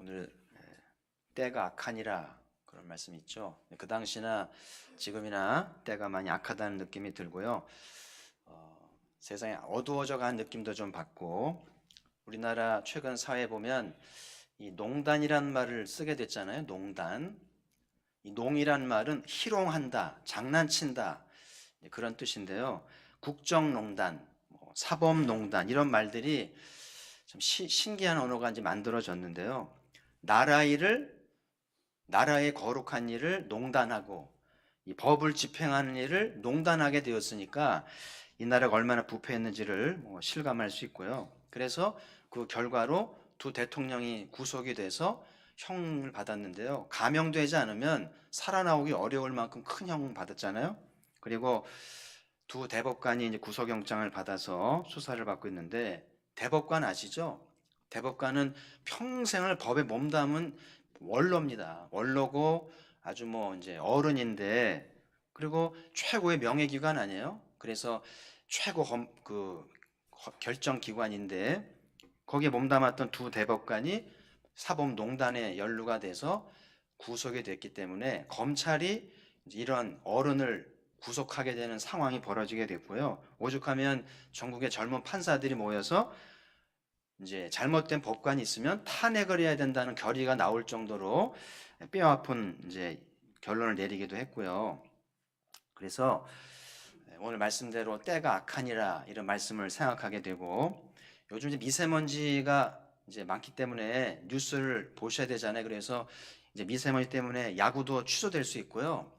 오늘 때가 악하니라 그런 말씀이 있죠. 그 당시나 지금이나 때가 많이 악하다는 느낌이 들고요. 세상이 어두워져 가는 느낌도 좀 받고, 우리나라 최근 사회에 보면 이 농단이란 말을 쓰게 됐잖아요. 농단. 이 농이란 말은 희롱한다, 장난친다, 그런 뜻인데요. 국정농단, 사법농단, 이런 말들이 참 신기한 언어가 이제 만들어졌는데요. 나라의 거룩한 일을 농단하고 이 법을 집행하는 일을 농단하게 되었으니까 이 나라가 얼마나 부패했는지를 실감할 수 있고요. 그래서 그 결과로 두 대통령이 구속이 돼서 형을 받았는데요. 감형되지 않으면 살아나오기 어려울 만큼 큰 형을 받았잖아요. 그리고 두 대법관이 이제 구속영장을 받아서 수사를 받고 있는데, 대법관 아시죠? 대법관은 평생을 법에 몸담은 원로입니다. 원로고 아주 이제 어른인데, 그리고 최고의 명예기관 아니에요? 그래서 최고 결정기관인데, 거기에 몸담았던 두 대법관이 사법농단에 연루가 돼서 구속이 됐기 때문에 검찰이 이런 어른을 구속하게 되는 상황이 벌어지게 됐고요. 오죽하면 전국의 젊은 판사들이 모여서 이제 잘못된 법관이 있으면 탄핵을 해야 된다는 결의가 나올 정도로 뼈아픈 이제 결론을 내리기도 했고요. 그래서 오늘 말씀대로 때가 악하니라, 이런 말씀을 생각하게 되고, 요즘 이제 미세먼지가 이제 많기 때문에 뉴스를 보셔야 되잖아요. 그래서 이제 미세먼지 때문에 야구도 취소될 수 있고요.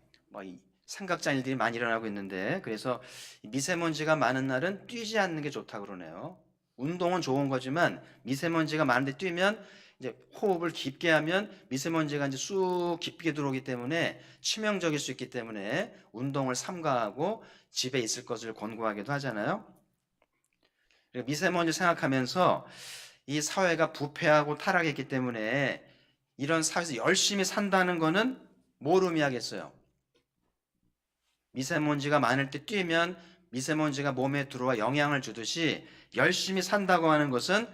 생각지 않은 일들이 많이 일어나고 있는데, 그래서 미세먼지가 많은 날은 뛰지 않는 게 좋다 그러네요. 운동은 좋은 거지만 미세먼지가 많은데 뛰면 이제 호흡을 깊게 하면 미세먼지가 이제 쑥 깊게 들어오기 때문에 치명적일 수 있기 때문에 운동을 삼가하고 집에 있을 것을 권고하기도 하잖아요. 미세먼지 생각하면서 이 사회가 부패하고 타락했기 때문에 이런 사회에서 열심히 산다는 거는 뭘 의미하겠어요? 미세먼지가 많을 때 뛰면 미세먼지가 몸에 들어와 영향을 주듯이, 열심히 산다고 하는 것은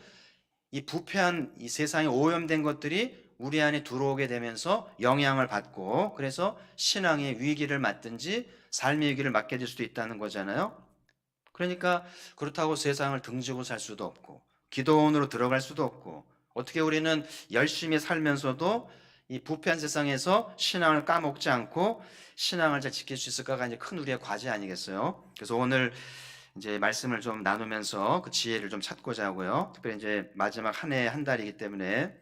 이 부패한 이 세상에 오염된 것들이 우리 안에 들어오게 되면서 영향을 받고, 그래서 신앙의 위기를 맞든지 삶의 위기를 맞게 될 수도 있다는 거잖아요. 그러니까 그렇다고 세상을 등지고 살 수도 없고 기도원으로 들어갈 수도 없고, 어떻게 우리는 열심히 살면서도 이 부패한 세상에서 신앙을 까먹지 않고 신앙을 잘 지킬 수 있을까가 이제 큰 우리의 과제 아니겠어요? 그래서 오늘 이제 말씀을 좀 나누면서 그 지혜를 좀 찾고자 하고요. 특별히 이제 마지막 한 해 한 달이기 때문에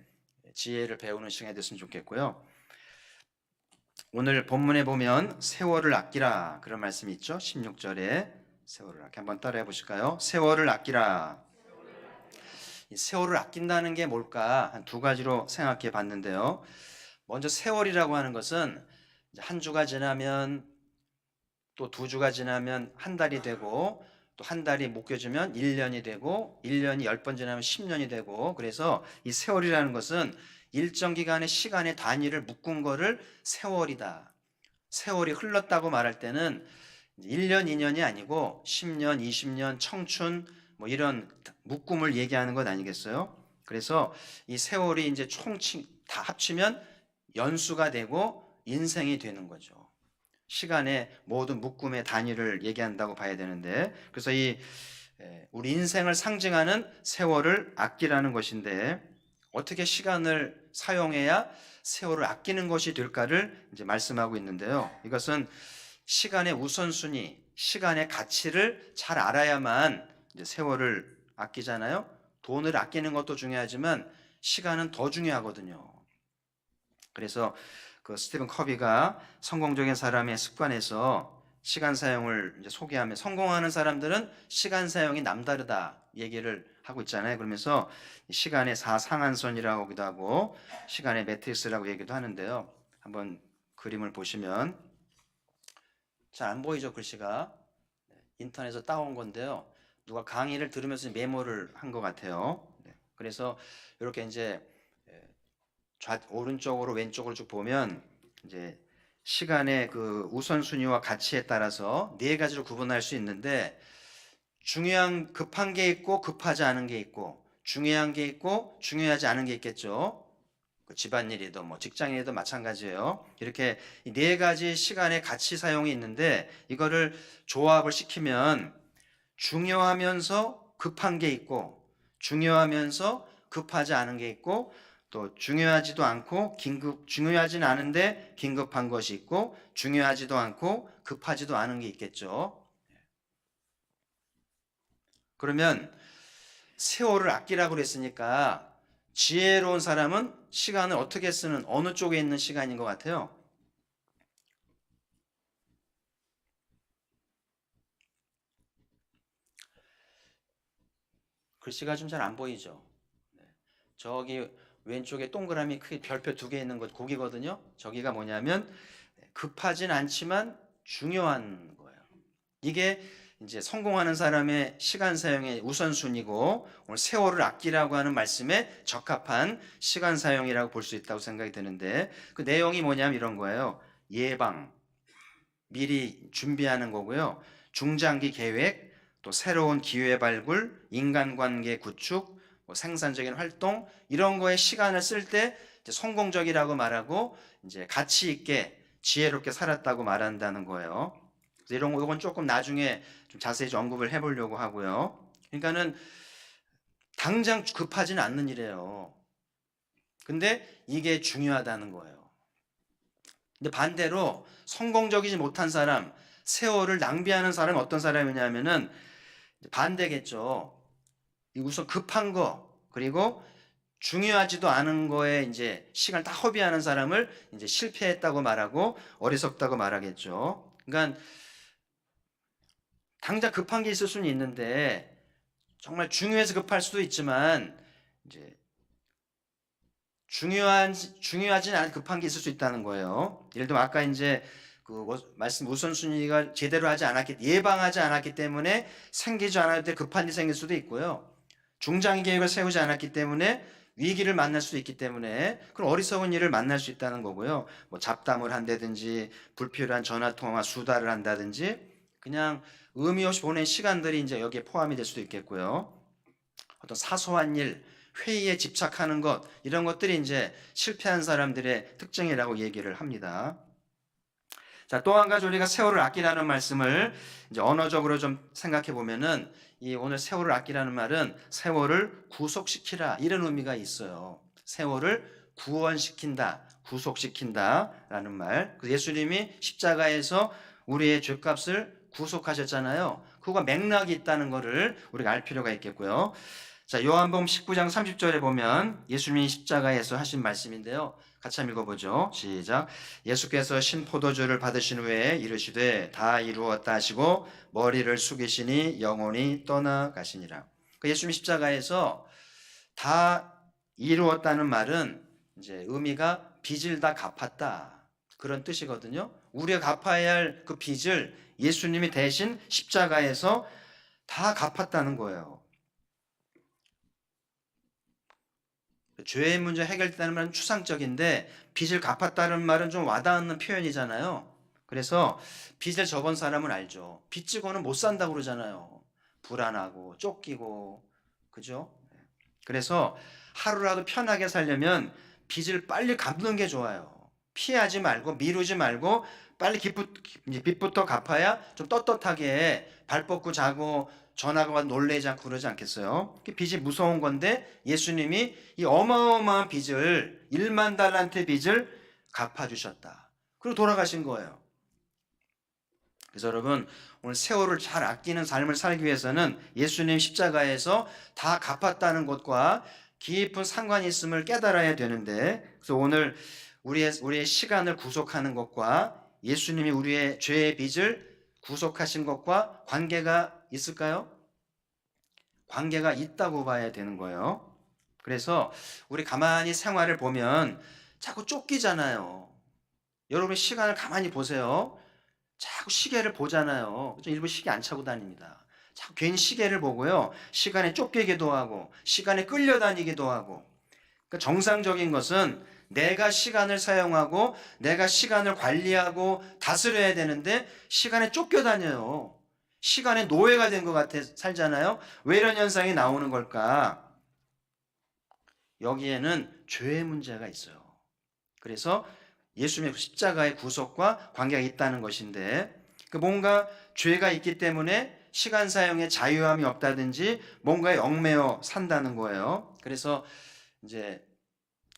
지혜를 배우는 시간이 됐으면 좋겠고요. 오늘 본문에 보면 세월을 아끼라, 그런 말씀이 있죠. 16절에 세월을 아끼라. 한번 따라해 보실까요? 세월을 아끼라. 이 세월을 아낀다는 게 뭘까? 한 두 가지로 생각해 봤는데요. 먼저 세월이라고 하는 것은 한 주가 지나면, 또 두 주가 지나면 한 달이 되고, 또 한 달이 묶여주면 1년이 되고, 1년이 10번 지나면 10년이 되고, 그래서 이 세월이라는 것은 일정 기간의 시간의 단위를 묶은 거를 세월이다. 세월이 흘렀다고 말할 때는 1년, 2년이 아니고 10년, 20년, 청춘, 이런 묶음을 얘기하는 것 아니겠어요? 그래서 이 세월이 이제 다 합치면 연수가 되고 인생이 되는 거죠. 시간의 모든 묶음의 단위를 얘기한다고 봐야 되는데, 그래서 우리 인생을 상징하는 세월을 아끼라는 것인데, 어떻게 시간을 사용해야 세월을 아끼는 것이 될까를 이제 말씀하고 있는데요. 이것은 시간의 우선순위, 시간의 가치를 잘 알아야만 이제 세월을 아끼잖아요. 돈을 아끼는 것도 중요하지만 시간은 더 중요하거든요. 그래서 그 스티븐 커비가 성공적인 사람의 습관에서 시간 사용을 이제 소개하며, 성공하는 사람들은 시간 사용이 남다르다 얘기를 하고 있잖아요. 그러면서 시간의 4상한선이라고 하기도 하고 시간의 매트리스라고 얘기도 하는데요. 한번 그림을 보시면 잘 안 보이죠, 글씨가. 인터넷에서 따온 건데요. 누가 강의를 들으면서 메모를 한 것 같아요. 그래서 이렇게 이제 오른쪽으로 왼쪽으로 쭉 보면 이제 시간의 그 우선순위와 가치에 따라서 네 가지로 구분할 수 있는데, 급한 게 있고 급하지 않은 게 있고, 중요한 게 있고 중요하지 않은 게 있겠죠. 집안일이든 뭐 직장일이든 마찬가지예요. 이렇게 이 네 가지 시간의 가치 사용이 있는데 이거를 조합을 시키면 중요하면서 급한 게 있고 중요하면서 급하지 않은 게 있고 또 중요하지도 않고 중요하진 않은데 긴급한 것이 있고 중요하지도 않고 급하지도 않은 게 있겠죠. 그러면 세월을 아끼라고 그랬으니까 지혜로운 사람은 시간을 어떻게 쓰는 어느 쪽에 있는 시간인 것 같아요? 글씨가 좀 잘 안 보이죠? 네. 저기 왼쪽에 동그라미 크게 별표 두 개 있는 것 거기거든요. 저기가 뭐냐면 급하진 않지만 중요한 거예요. 이게 이제 성공하는 사람의 시간 사용의 우선순위고 오늘 세월을 아끼라고 하는 말씀에 적합한 시간 사용이라고 볼 수 있다고 생각이 드는데 그 내용이 뭐냐면 이런 거예요. 예방, 미리 준비하는 거고요. 중장기 계획, 또 새로운 기회 발굴, 인간관계 구축, 뭐 생산적인 활동 이런 거에 시간을 쓸 때 성공적이라고 말하고 이제 가치 있게 지혜롭게 살았다고 말한다는 거예요. 그래서 이런 거 이건 조금 나중에 좀 자세히 좀 언급을 해보려고 하고요. 그러니까는 당장 급하지는 않는 일이에요. 근데 이게 중요하다는 거예요. 근데 반대로 성공적이지 못한 사람, 세월을 낭비하는 사람은 어떤 사람이냐면은 반대겠죠. 우선 급한 거 그리고 중요하지도 않은 거에 이제 시간을 다 허비하는 사람을 이제 실패했다고 말하고 어리석다고 말하겠죠. 그러니까 당장 급한 게 있을 수는 있는데 정말 중요해서 급할 수도 있지만 이제 중요하진 않은 급한 게 있을 수 있다는 거예요. 예를 들면 아까 이제 그 말씀 우선순위가 제대로 하지 않았기 예방하지 않았기 때문에 생기지 않을 때 급한 일이 생길 수도 있고요. 중장기 계획을 세우지 않았기 때문에 위기를 만날 수 있기 때문에 그런 어리석은 일을 만날 수 있다는 거고요. 뭐 잡담을 한다든지 불필요한 전화 통화 수다를 한다든지 그냥 의미 없이 보낸 시간들이 이제 여기에 포함이 될 수도 있겠고요. 어떤 사소한 일, 회의에 집착하는 것 이런 것들이 이제 실패한 사람들의 특징이라고 얘기를 합니다. 자, 또 한 가지 우리가 세월을 아끼라는 말씀을 이제 언어적으로 좀 생각해 보면은 이 오늘 세월을 아끼라는 말은 세월을 구속시키라 이런 의미가 있어요. 세월을 구원시킨다, 구속시킨다라는 말. 예수님이 십자가에서 우리의 죄값을 구속하셨잖아요. 그거가 맥락이 있다는 것을 우리가 알 필요가 있겠고요. 자, 요한복음 19장 30절에 보면 예수님이 십자가에서 하신 말씀인데요. 같이 한번 읽어보죠. 시작. 예수께서 신포도주를 받으신 후에 이르시되 다 이루었다 하시고 머리를 숙이시니 영혼이 떠나가시니라. 그 예수님 십자가에서 다 이루었다는 말은 이제 의미가 빚을 다 갚았다 그런 뜻이거든요. 우리가 갚아야 할 그 빚을 예수님이 대신 십자가에서 다 갚았다는 거예요. 죄의 문제 해결됐다는 말은 추상적인데 빚을 갚았다는 말은 좀 와닿는 표현이잖아요. 그래서 빚을 져본 사람은 알죠. 빚 지고는 못 산다고 그러잖아요. 불안하고 쫓기고 그죠? 그래서 하루라도 편하게 살려면 빚을 빨리 갚는 게 좋아요. 피하지 말고 미루지 말고 빨리 빚부터 갚아야 좀 떳떳하게 발 뻗고 자고 전화가 와도 놀래지 않고 그러지 않겠어요? 빚이 무서운 건데 예수님이 이 어마어마한 빚을 1만 달란트 빚을 갚아주셨다. 그리고 돌아가신 거예요. 그래서 여러분 오늘 세월을 잘 아끼는 삶을 살기 위해서는 예수님 십자가에서 다 갚았다는 것과 깊은 상관이 있음을 깨달아야 되는데 그래서 오늘 우리의 시간을 구속하는 것과 예수님이 우리의 죄의 빚을 구속하신 것과 관계가 있을까요? 관계가 있다고 봐야 되는 거예요. 그래서 우리 가만히 생활을 보면 자꾸 쫓기잖아요. 여러분 시간을 가만히 보세요. 자꾸 시계를 보잖아요. 일부 시계 안 차고 다닙니다. 자꾸 괜히 시계를 보고요. 시간에 쫓기기도 하고 시간에 끌려다니기도 하고 그러니까 정상적인 것은 내가 시간을 사용하고 내가 시간을 관리하고 다스려야 되는데 시간에 쫓겨다녀요. 시간의 노예가 된 것 같아 살잖아요. 왜 이런 현상이 나오는 걸까? 여기에는 죄의 문제가 있어요. 그래서 예수님의 십자가의 구속과 관계가 있다는 것인데, 뭔가 죄가 있기 때문에 시간 사용에 자유함이 없다든지 뭔가에 얽매여 산다는 거예요. 그래서 이제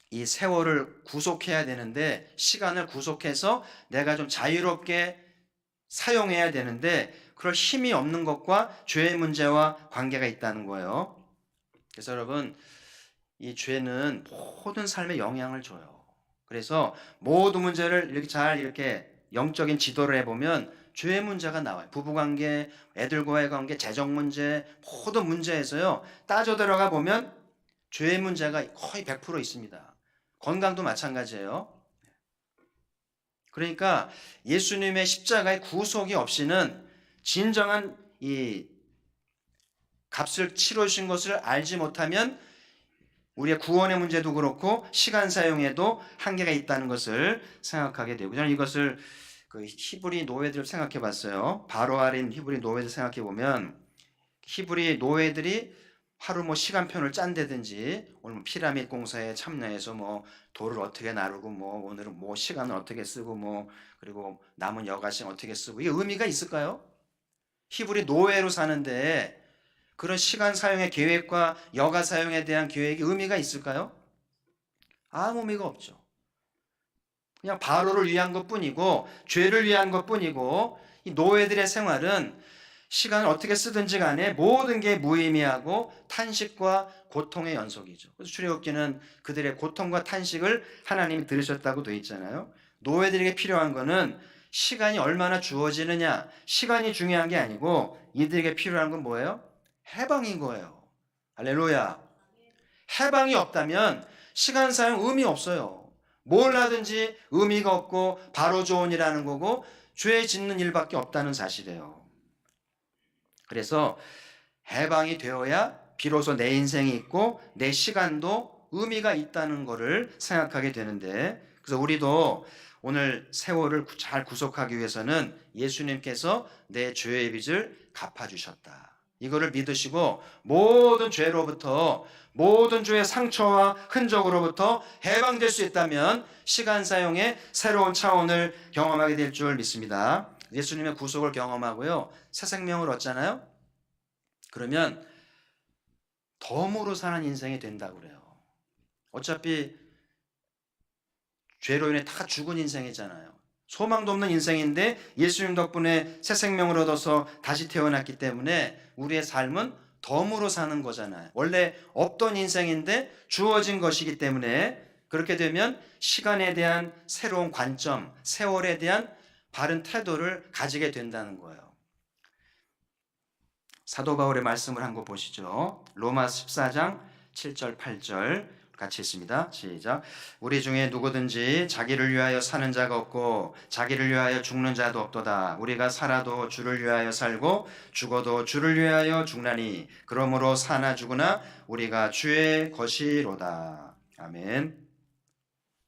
이 세월을 구속해야 되는데, 시간을 구속해서 내가 좀 자유롭게 사용해야 되는데 그럴 힘이 없는 것과 죄의 문제와 관계가 있다는 거예요. 그래서 여러분, 이 죄는 모든 삶에 영향을 줘요. 그래서 모든 문제를 이렇게 영적인 지도를 해보면 죄의 문제가 나와요. 부부관계, 애들과의 관계, 재정 문제, 모든 문제에서요, 따져 들어가 보면 죄의 문제가 거의 100% 있습니다. 건강도 마찬가지예요. 그러니까 예수님의 십자가의 구속이 없이는 진정한 이 값을 치러주신 것을 알지 못하면 우리의 구원의 문제도 그렇고 시간 사용에도 한계가 있다는 것을 생각하게 되고, 저는 이것을 그 히브리 노예들 생각해 봤어요. 바로 아래 있는 히브리 노예들 생각해 보면, 히브리 노예들이 하루 시간표를 짠다든지, 오늘 피라미드 공사에 참여해서 돌을 어떻게 나르고 오늘은 시간을 어떻게 쓰고 그리고 남은 여가시간 어떻게 쓰고, 이게 의미가 있을까요? 히브리 노예로 사는데 그런 시간 사용의 계획과 여가 사용에 대한 계획이 의미가 있을까요? 아무 의미가 없죠. 그냥 바로를 위한 것뿐이고 죄를 위한 것뿐이고, 이 노예들의 생활은 시간을 어떻게 쓰든지 간에 모든 게 무의미하고 탄식과 고통의 연속이죠. 그래서 출애굽기는 그들의 고통과 탄식을 하나님이 들으셨다고 되어 있잖아요. 노예들에게 필요한 거는 시간이 얼마나 주어지느냐, 시간이 중요한 게 아니고 이들에게 필요한 건 뭐예요? 해방인 거예요. 할렐루야. 해방이 없다면 시간 사용 의미 없어요. 뭘 하든지 의미가 없고 바로 좋은 일하는 거고 죄 짓는 일밖에 없다는 사실이에요. 그래서 해방이 되어야 비로소 내 인생이 있고 내 시간도 의미가 있다는 것을 생각하게 되는데, 그래서 우리도 오늘 세월을 잘 구속하기 위해서는 예수님께서 내 죄의 빚을 갚아주셨다, 이거를 믿으시고 모든 죄로부터, 모든 죄의 상처와 흔적으로부터 해방될 수 있다면 시간 사용의 새로운 차원을 경험하게 될 줄 믿습니다. 예수님의 구속을 경험하고요, 새 생명을 얻잖아요. 그러면 덤으로 사는 인생이 된다고 그래요. 어차피 죄로 인해 다 죽은 인생이잖아요. 소망도 없는 인생인데 예수님 덕분에 새 생명을 얻어서 다시 태어났기 때문에 우리의 삶은 덤으로 사는 거잖아요. 원래 없던 인생인데 주어진 것이기 때문에, 그렇게 되면 시간에 대한 새로운 관점, 세월에 대한 바른 태도를 가지게 된다는 거예요. 사도 바울의 말씀을 한 거 보시죠. 로마 14장 7절 8절 같이 읽습니다. 시작. 우리 중에 누구든지 자기를 위하여 사는 자가 없고 자기를 위하여 죽는 자도 없도다. 우리가 살아도 주를 위하여 살고 죽어도 주를 위하여 죽나니 그러므로 사나 죽으나 우리가 주의 것이로다. 아멘.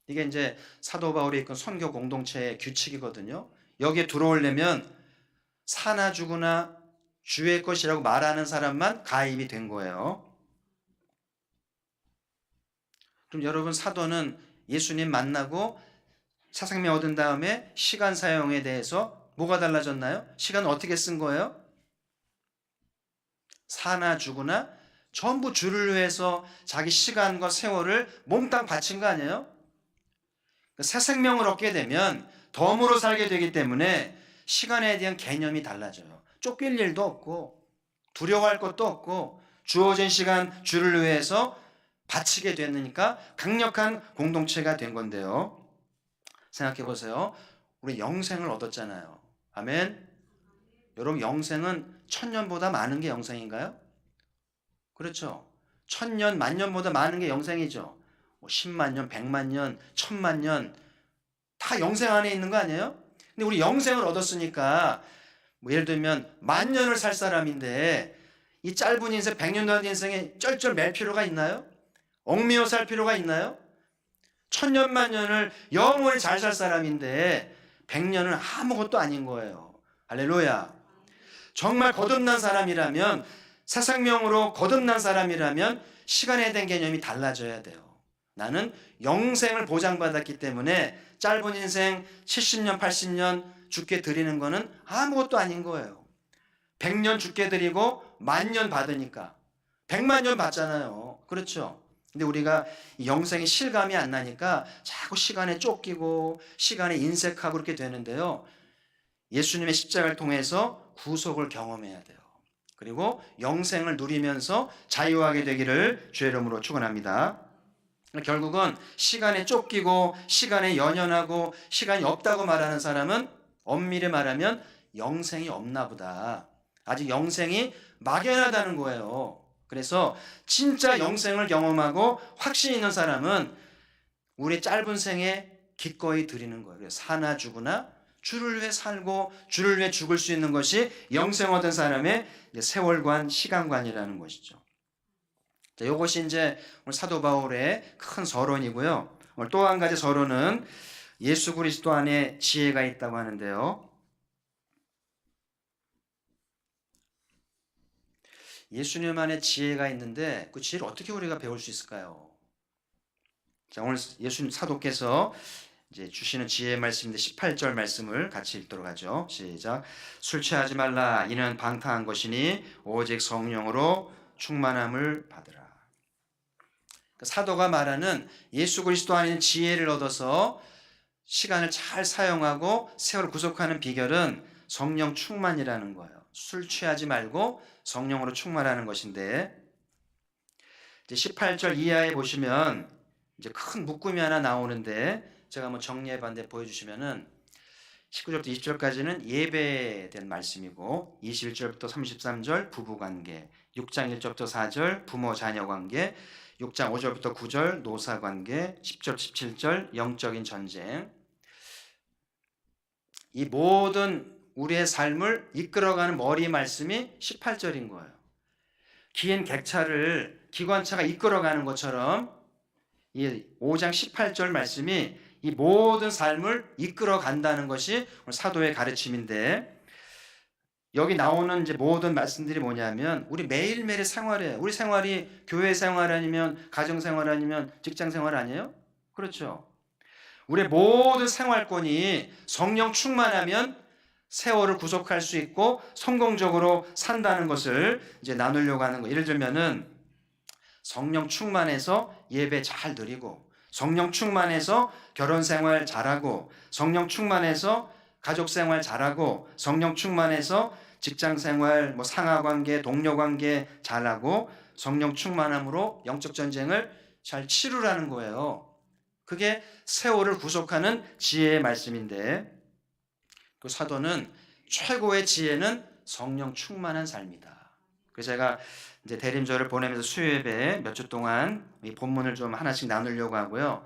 이게 이제 사도 바울이 이끈 선교 공동체의 규칙이거든요. 여기에 들어오려면 사나 죽으나 주의 것이라고 말하는 사람만 가입이 된 거예요. 그럼 여러분, 사도는 예수님 만나고 새 생명 얻은 다음에 시간 사용에 대해서 뭐가 달라졌나요? 시간을 어떻게 쓴 거예요? 사나 죽으나 전부 주를 위해서 자기 시간과 세월을 몽땅 바친 거 아니에요? 새 생명을 얻게 되면 덤으로 살게 되기 때문에 시간에 대한 개념이 달라져요. 쫓길 일도 없고 두려워할 것도 없고 주어진 시간 주를 위해서 바치게 되니까 강력한 공동체가 된 건데요. 생각해 보세요. 우리 영생을 얻었잖아요. 아멘. 여러분, 영생은 1000년보다 많은 게 영생인가요? 그렇죠. 1000년, 만년보다 많은 게 영생이죠. 10만 년, 100만 년, 1000만 년 다 영생 안에 있는 거 아니에요? 근데 우리 영생을 얻었으니까 예를 들면 만년을 살 사람인데 이 짧은 인생, 100년도 안 된 인생에 쩔쩔 맬 필요가 있나요? 얽매여 살 필요가 있나요? 1000년 만년을 영원히 잘 살 사람인데 100년은 아무것도 아닌 거예요. 할렐루야. 정말 거듭난 사람이라면, 새 생명으로 거듭난 사람이라면 시간에 대한 개념이 달라져야 돼요. 나는 영생을 보장받았기 때문에 짧은 인생 70년, 80년 죽게 드리는 거는 아무것도 아닌 거예요. 100년 죽게 드리고 10,000년 받으니까 100만 년 받잖아요. 그렇죠? 근데 우리가 영생이 실감이 안 나니까 자꾸 시간에 쫓기고 시간에 인색하고 그렇게 되는데요. 예수님의 십자가를 통해서 구속을 경험해야 돼요. 그리고 영생을 누리면서 자유하게 되기를 주의 이름으로 축원합니다. 결국은 시간에 쫓기고 시간에 연연하고 시간이 없다고 말하는 사람은 엄밀히 말하면 영생이 없나 보다. 아직 영생이 막연하다는 거예요. 그래서 진짜 영생을 경험하고 확신 있는 사람은 우리 짧은 생에 기꺼이 드리는 거예요. 사나 죽으나 주를 위해 살고 주를 위해 죽을 수 있는 것이 영생 얻은 사람의 세월관, 시간관이라는 것이죠. 이것이 이제 오늘 사도 바울의 큰 서론이고요. 오늘 또 한 가지 서론은 예수 그리스도 안에 지혜가 있다고 하는데요. 예수님 안에 지혜가 있는데 그 지혜를 어떻게 우리가 배울 수 있을까요? 자, 오늘 예수님 사도께서 이제 주시는 지혜의 말씀인데 18절 말씀을 같이 읽도록 하죠. 시작. 술 취하지 말라. 이는 방탕한 것이니 오직 성령으로 충만함을 받으라. 사도가 말하는 예수 그리스도 안에 지혜를 얻어서 시간을 잘 사용하고 세월을 구속하는 비결은 성령 충만이라는 거예요. 술 취하지 말고 성령으로 충만하는 것인데, 이제 18절 이하에 보시면 이제 큰 묶음이 하나 나오는데 제가 한번 정리해 봤는데 보여주시면은 19절부터 20절까지는 예배에 대한 말씀이고 21절부터 33절 부부관계, 6장 1절부터 4절 부모 자녀 관계, 6장 5절부터 9절 노사 관계, 10절 17절 영적인 전쟁. 이 모든 우리의 삶을 이끌어가는 머리 말씀이 18절인 거예요. 긴 객차를 기관차가 이끌어가는 것처럼 이 5장 18절 말씀이 이 모든 삶을 이끌어 간다는 것이 사도의 가르침인데, 여기 나오는 이제 모든 말씀들이 뭐냐면 우리 매일매일의 생활이에요. 우리 생활이 교회 생활 아니면 가정 생활 아니면 직장 생활 아니에요? 그렇죠. 우리의 모든 생활권이 성령 충만하면 세월을 구속할 수 있고 성공적으로 산다는 것을 이제 나누려고 하는 거. 예를 들면은 성령 충만해서 예배 잘 드리고, 성령 충만해서 결혼 생활 잘하고, 성령 충만해서 가족 생활 잘하고, 성령 충만해서 직장 생활, 상하 관계, 동료 관계 잘하고, 성령 충만함으로 영적 전쟁을 잘 치르라는 거예요. 그게 세월을 구속하는 지혜의 말씀인데, 그 사도는 최고의 지혜는 성령 충만한 삶이다. 그래서 제가 이제 대림절을 보내면서 수요예배 몇 주 동안 이 본문을 좀 하나씩 나누려고 하고요.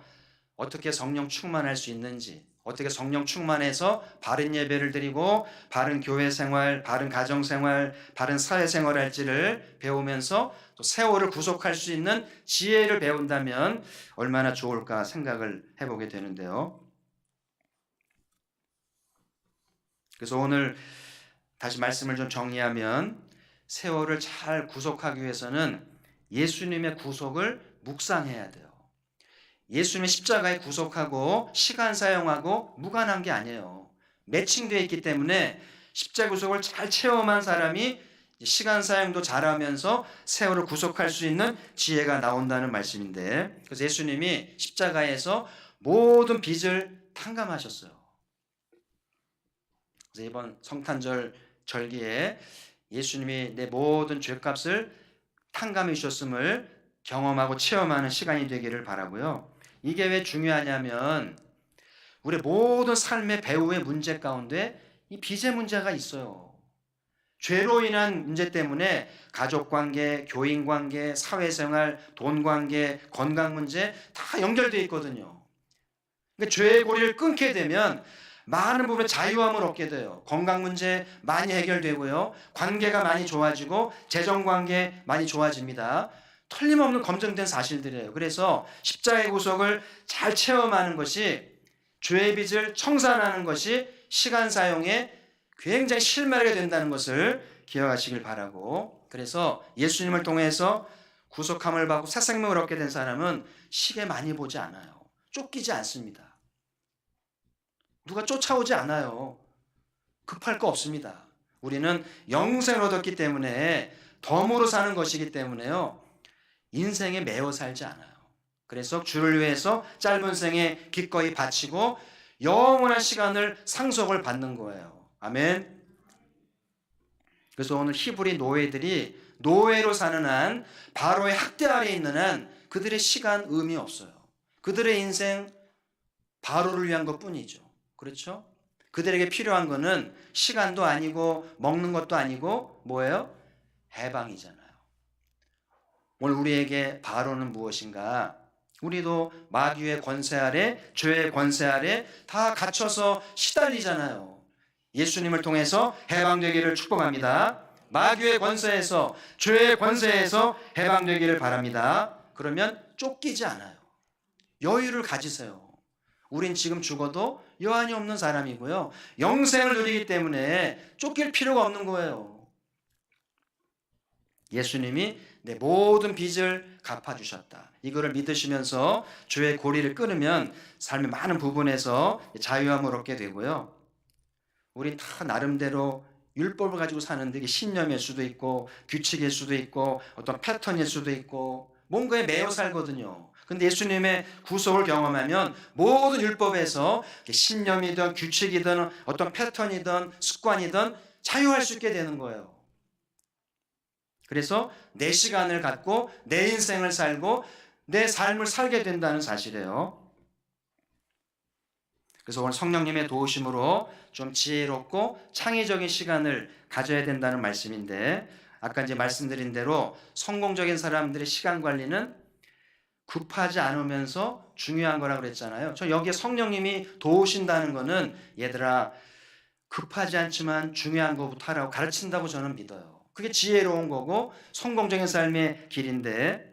어떻게 성령 충만할 수 있는지, 어떻게 성령 충만해서 바른 예배를 드리고 바른 교회 생활, 바른 가정 생활, 바른 사회 생활을 할지를 배우면서 또 세월을 구속할 수 있는 지혜를 배운다면 얼마나 좋을까 생각을 해보게 되는데요. 그래서 오늘 다시 말씀을 좀 정리하면 세월을 잘 구속하기 위해서는 예수님의 구속을 묵상해야 돼요. 예수님의 십자가에 구속하고 시간 사용하고 무관한 게 아니에요. 매칭되어 있기 때문에 십자가 구속을 잘 체험한 사람이 시간 사용도 잘하면서 세월을 구속할 수 있는 지혜가 나온다는 말씀인데, 그래서 예수님이 십자가에서 모든 빚을 탕감하셨어요. 그래서 이번 성탄절 절기에 예수님이 내 모든 죄값을 탕감해 주셨음을 경험하고 체험하는 시간이 되기를 바라고요. 이게 왜 중요하냐면 우리 모든 삶의 배후의 문제 가운데 이 빚의 문제가 있어요. 죄로 인한 문제 때문에 가족관계, 교인관계, 사회생활, 돈관계, 건강문제 다 연결되어 있거든요. 그러니까 죄의 고리를 끊게 되면 많은 부분에 자유함을 얻게 돼요. 건강 문제 많이 해결되고요. 관계가 많이 좋아지고 재정관계 많이 좋아집니다. 틀림없는 검증된 사실들이에요. 그래서 십자가의 구속을 잘 체험하는 것이, 죄의 빚을 청산하는 것이 시간 사용에 굉장히 실마리가 된다는 것을 기억하시길 바라고, 그래서 예수님을 통해서 구속함을 받고 새 생명을 얻게 된 사람은 시계 많이 보지 않아요. 쫓기지 않습니다. 누가 쫓아오지 않아요. 급할 거 없습니다. 우리는 영생을 얻었기 때문에 덤으로 사는 것이기 때문에요. 인생에 매여 살지 않아요. 그래서 주를 위해서 짧은 생에 기꺼이 바치고 영원한 시간을 상속을 받는 거예요. 아멘. 그래서 오늘 히브리 노예들이 노예로 사는 한, 바로의 학대 아래 있는 한 그들의 시간 의미 없어요. 그들의 인생 바로를 위한 것뿐이죠. 그렇죠? 그들에게 필요한 거는 시간도 아니고 먹는 것도 아니고 뭐예요? 해방이잖아요. 오늘 우리에게 바로는 무엇인가? 우리도 마귀의 권세 아래, 죄의 권세 아래 다 갇혀서 시달리잖아요. 예수님을 통해서 해방되기를 축복합니다. 마귀의 권세에서, 죄의 권세에서 해방되기를 바랍니다. 그러면 쫓기지 않아요. 여유를 가지세요. 우린 지금 죽어도 여한이 없는 사람이고요. 영생을 누리기 때문에 쫓길 필요가 없는 거예요. 예수님이 내 모든 빚을 갚아주셨다. 이거를 믿으시면서 주의 고리를 끊으면 삶의 많은 부분에서 자유함을 얻게 되고요. 우리 다 나름대로 율법을 가지고 사는데 이게 신념일 수도 있고 규칙일 수도 있고 어떤 패턴일 수도 있고 뭔가에 매여 살거든요. 근데 예수님의 구속을 경험하면 모든 율법에서 신념이든 규칙이든 어떤 패턴이든 습관이든 자유할 수 있게 되는 거예요. 그래서 내 시간을 갖고 내 인생을 살고 내 삶을 살게 된다는 사실이에요. 그래서 오늘 성령님의 도우심으로 좀 지혜롭고 창의적인 시간을 가져야 된다는 말씀인데, 아까 이제 말씀드린 대로 성공적인 사람들의 시간 관리는 급하지 않으면서 중요한 거라고 그랬잖아요. 저 여기에 성령님이 도우신다는 거는 얘들아 급하지 않지만 중요한 것부터 하라고 가르친다고 저는 믿어요. 그게 지혜로운 거고 성공적인 삶의 길인데,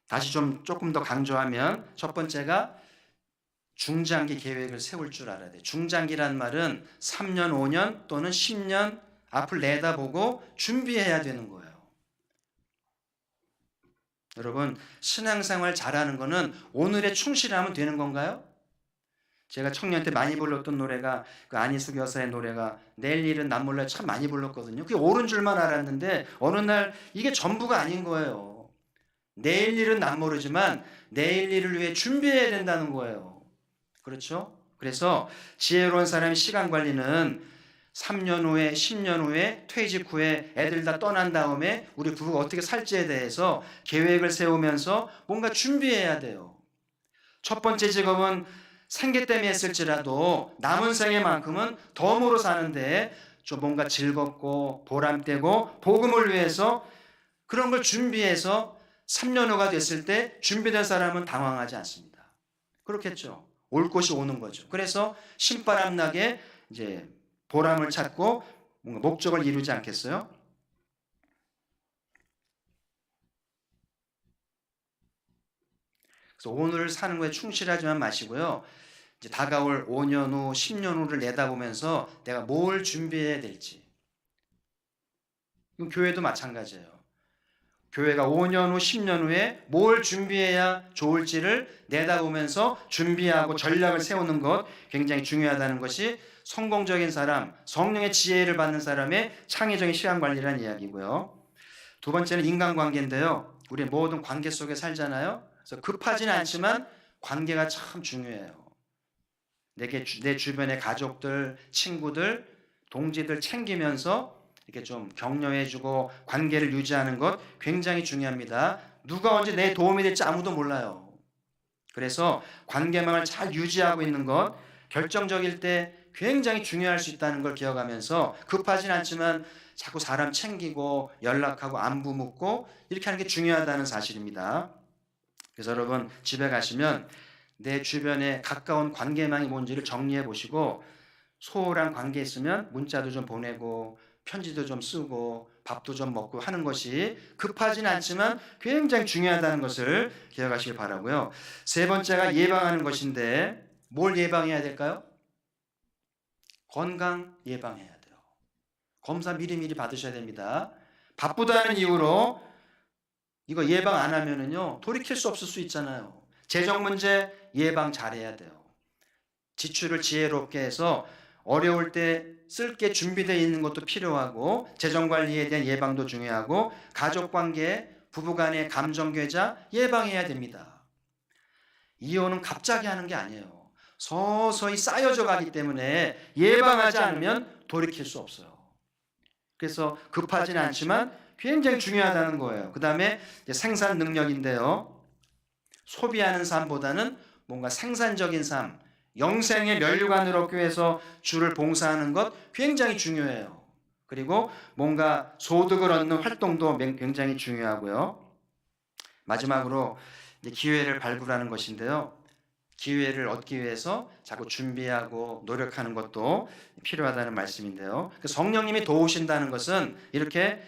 다시 좀 조금 더 강조하면 첫 번째가 중장기 계획을 세울 줄 알아야 돼요. 중장기란 말은 3년, 5년 또는 10년 앞을 내다보고 준비해야 되는 거예요. 여러분, 신앙생활 잘하는 거는 오늘에 충실하면 되는 건가요? 제가 청년 때 많이 불렀던 노래가 그 안희숙 여사의 노래가 내일 일은 난 몰라요 참 많이 불렀거든요. 그게 옳은 줄만 알았는데 어느 날 이게 전부가 아닌 거예요. 내일 일은 난 모르지만 내일 일을 위해 준비해야 된다는 거예요. 그렇죠? 그래서 지혜로운 사람의 시간 관리는 3년 후에 10년 후에 퇴직 후에 애들 다 떠난 다음에 우리 부부가 어떻게 살지에 대해서 계획을 세우면서 뭔가 준비해야 돼요. 첫 번째 직업은 생계 때문에 했을지라도 남은 생애만큼은 덤으로 사는데 좀 뭔가 즐겁고 보람되고 복음을 위해서 그런 걸 준비해서 3년 후가 됐을 때 준비된 사람은 당황하지 않습니다. 그렇겠죠. 올 것이 오는 거죠. 그래서 신바람 나게 이제 보람을 찾고 뭔가 목적을 이루지 않겠어요? 그래서 오늘 사는 거에 충실하지만 마시고요. 이제 다가올 5년 후, 10년 후를 내다보면서 내가 뭘 준비해야 될지. 이건 교회도 마찬가지예요. 교회가 5년 후, 10년 후에 뭘 준비해야 좋을지를 내다보면서 준비하고 전략을 세우는 것 굉장히 중요하다는 것이 성공적인 사람, 성령의 지혜를 받는 사람의 창의적인 시간 관리라는 이야기고요. 두 번째는 인간관계인데요. 우리 모든 관계 속에 살잖아요. 그래서 급하지는 않지만 관계가 참 중요해요. 내 주변의 가족들, 친구들, 동지들 챙기면서 이렇게 좀 격려해주고 관계를 유지하는 것 굉장히 중요합니다. 누가 언제 내 도움이 될지 아무도 몰라요. 그래서 관계망을 잘 유지하고 있는 것 결정적일 때 굉장히 중요할 수 있다는 걸 기억하면서 급하진 않지만 자꾸 사람 챙기고 연락하고 안부 묻고 이렇게 하는 게 중요하다는 사실입니다. 그래서 여러분 집에 가시면 내 주변에 가까운 관계망이 뭔지를 정리해 보시고 소홀한 관계 있으면 문자도 좀 보내고 편지도 좀 쓰고 밥도 좀 먹고 하는 것이 급하진 않지만 굉장히 중요하다는 것을 기억하시길 바라고요. 세 번째가 예방하는 것인데 뭘 예방해야 될까요? 건강 예방해야 돼요. 검사 미리미리 받으셔야 됩니다. 바쁘다는 이유로 이거 예방 안 하면은요 돌이킬 수 없을 수 있잖아요. 재정 문제 예방 잘해야 돼요. 지출을 지혜롭게 해서 어려울 때 쓸 게 준비되어 있는 것도 필요하고, 재정 관리에 대한 예방도 중요하고, 가족 관계, 부부 간의 감정 괴자 예방해야 됩니다. 이혼은 갑자기 하는 게 아니에요. 서서히 쌓여져 가기 때문에 예방하지 않으면 돌이킬 수 없어요. 그래서 급하진 않지만 굉장히 중요하다는 거예요. 그 다음에 생산 능력인데요. 소비하는 삶보다는 뭔가 생산적인 삶, 영생의 면류관을 얻기 위해서 주를 봉사하는 것 굉장히 중요해요. 그리고 뭔가 소득을 얻는 활동도 굉장히 중요하고요. 마지막으로 기회를 발굴하는 것인데요. 기회를 얻기 위해서 자꾸 준비하고 노력하는 것도 필요하다는 말씀인데요. 성령님이 도우신다는 것은 이렇게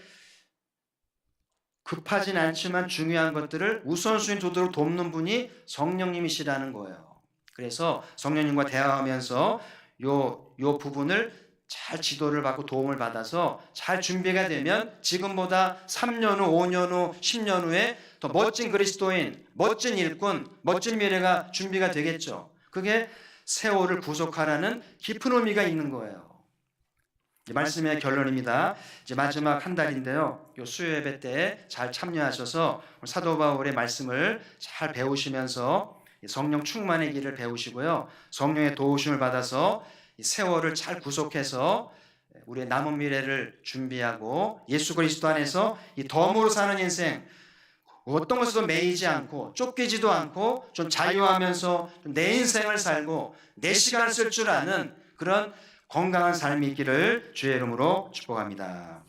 급하진 않지만 중요한 것들을 우선순위 두도록 돕는 분이 성령님이시라는 거예요. 그래서 성령님과 대화하면서 요 부분을 잘 지도를 받고 도움을 받아서 잘 준비가 되면 지금보다 3년 후, 5년 후, 10년 후에 더 멋진 그리스도인, 멋진 일꾼, 멋진 미래가 준비가 되겠죠. 그게 세월을 구속하라는 깊은 의미가 있는 거예요. 말씀의 결론입니다. 이제 마지막 한 달인데요. 요 수요 예배 때 잘 참여하셔서 사도 바울의 말씀을 잘 배우시면서 성령 충만의 길을 배우시고요. 성령의 도우심을 받아서 세월을 잘 구속해서 우리의 남은 미래를 준비하고 예수 그리스도 안에서 이 덤으로 사는 인생, 어떤 것에도 매이지 않고 쫓기지도 않고 좀 자유하면서 내 인생을 살고 내 시간을 쓸 줄 아는 그런 건강한 삶이 있기를 주의 이름으로 축복합니다.